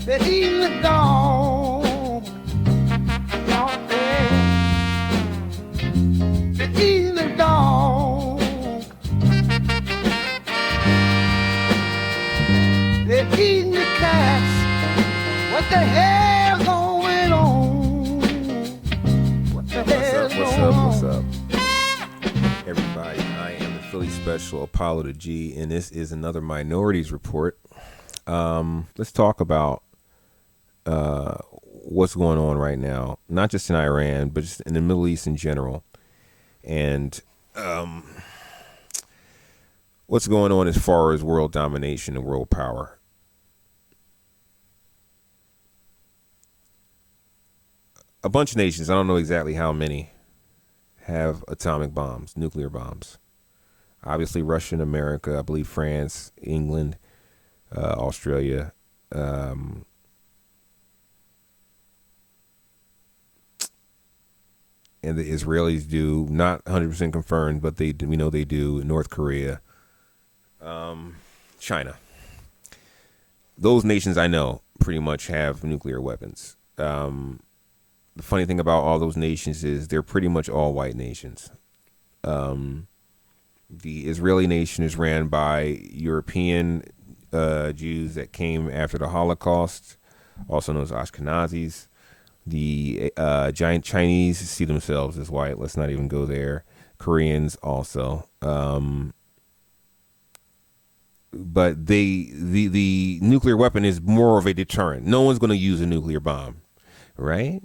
They're eating the dog. They're eating the dog. They're eating the cats. What the hell going on? What the hell going on? What's up? Everybody, I am the Philly Special Apollo the G, and this is another Minorities Report. Let's talk about what's going on right now, not just in Iran, but just in the Middle East in general. And what's going on as far as world domination and world power. A bunch of nations, I don't know exactly how many, have atomic bombs, nuclear bombs. Obviously, Russia and America, I believe France, England, Australia, and the Israelis do, not 100% confirmed, but we know they do. North Korea, China. Those nations I know pretty much have nuclear weapons. The funny thing about all those nations is they're pretty much all white nations. The Israeli nation is ran by European Jews that came after the Holocaust, also known as Ashkenazis. The giant Chinese see themselves as white. Let's not even go there. Koreans also. But the nuclear weapon is more of a deterrent. No one's going to use a nuclear bomb, right?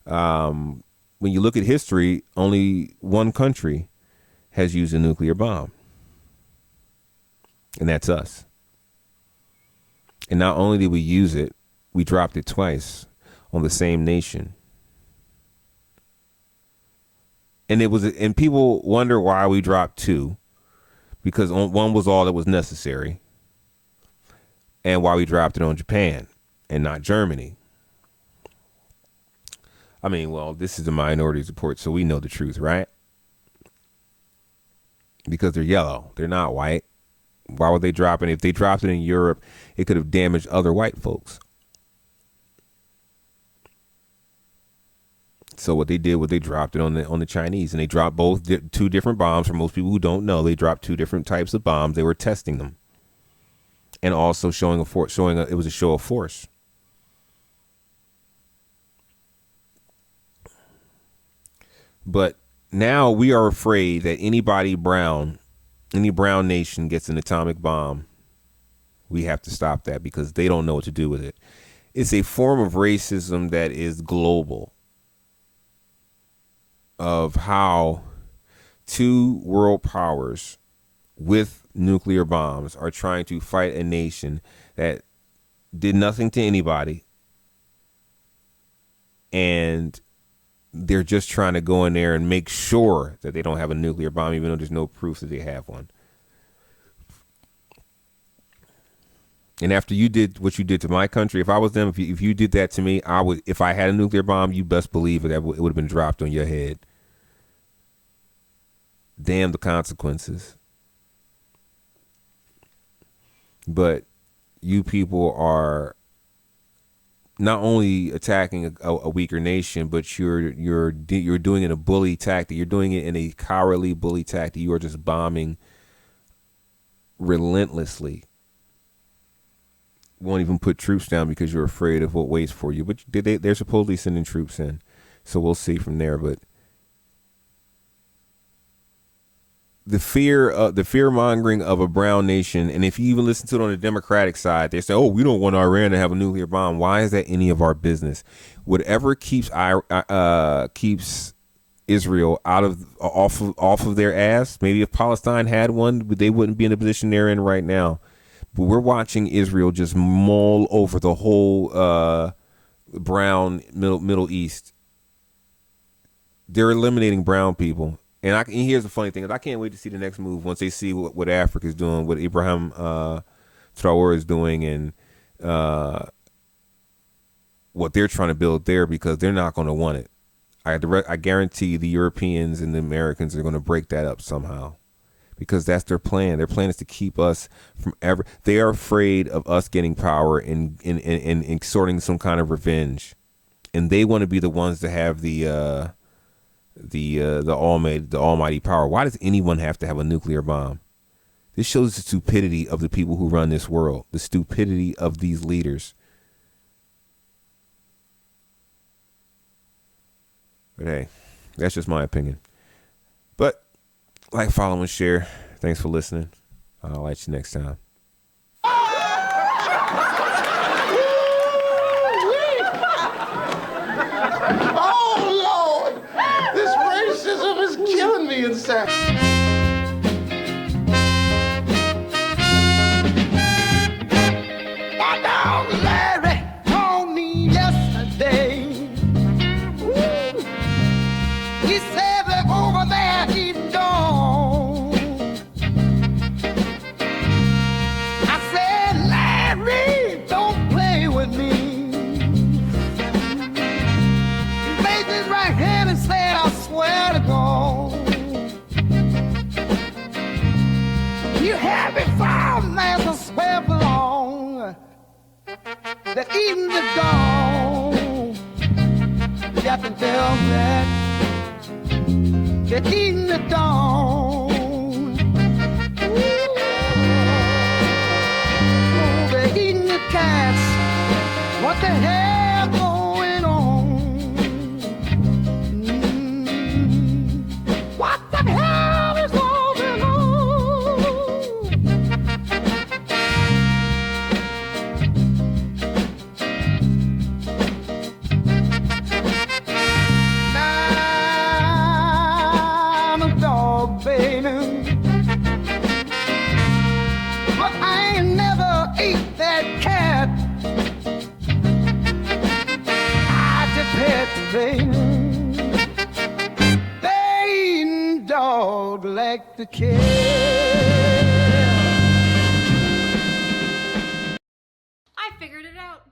When you look at history, only one country has used a nuclear bomb, and that's us. And not only did we use it, we dropped it twice on the same nation. And people wonder why we dropped two, because one was all that was necessary, and why we dropped it on Japan and not Germany. I mean, well, this is a Minorities Report, so we know the truth, right? Because they're yellow. They're not white. Why would they drop it? If they dropped it in Europe, it could have damaged other white folks. So what they did was they dropped it on the Chinese, and they dropped two different bombs. For most people who don't know, they dropped two different types of bombs. They were testing them, and also it was a show of force. But now we are afraid that any brown nation gets an atomic bomb. We have to stop that because they don't know what to do with it. It's a form of racism that is global, of how two world powers with nuclear bombs are trying to fight a nation that did nothing to anybody, and they're just trying to go in there and make sure that they don't have a nuclear bomb, even though there's no proof that they have one. And after you did what you did to my country, if I was them, if you did that to me, I would. If I had a nuclear bomb, you best believe that it would have been dropped on your head. Damn the consequences. But you people are not only attacking a weaker nation, but you're doing it in a bully tactic. You're doing it in a cowardly bully tactic. You are just bombing relentlessly. Won't even put troops down because you're afraid of what waits for you. But they're supposedly sending troops in, so we'll see from there. But the fear mongering of a brown nation, and if you even listen to it on the Democratic side, they say, "Oh, we don't want Iran to have a nuclear bomb." Why is that any of our business? Whatever keeps Israel off of their ass. Maybe if Palestine had one, they wouldn't be in the position they're in right now. But we're watching Israel just mull over the whole brown Middle East. They're eliminating brown people. And here's the funny thing: is I can't wait to see the next move once they see what Africa is doing, what Ibrahim Traore is doing, and what they're trying to build there, because they're not going to want it. I guarantee the Europeans and the Americans are going to break that up somehow, because that's their plan. Their plan is to keep us from ever. They are afraid of us getting power and extorting some kind of revenge, and they want to be the ones to have the almighty power. Why does anyone have to have a nuclear bomb? This shows the stupidity of the people who run this world, the stupidity of these leaders. But hey, that's just my opinion. But like, follow, and share. Thanks for listening. I'll catch you next time. Oh, Lord! This racism is killing me inside. My dog Larry told me yesterday. He said that over there he don't. I said, Larry, don't play with me. He raised his right hand and said, I swear to God, you have me found as I swear belong, that even the dawn, you got to tell that. That in the dawn, ooh, they're eating the cats. What the hell going on? What the hell is going on? Baby, but I ain't never ate that cat. I just pet the baby. They eating dog like the cat. I figured it out.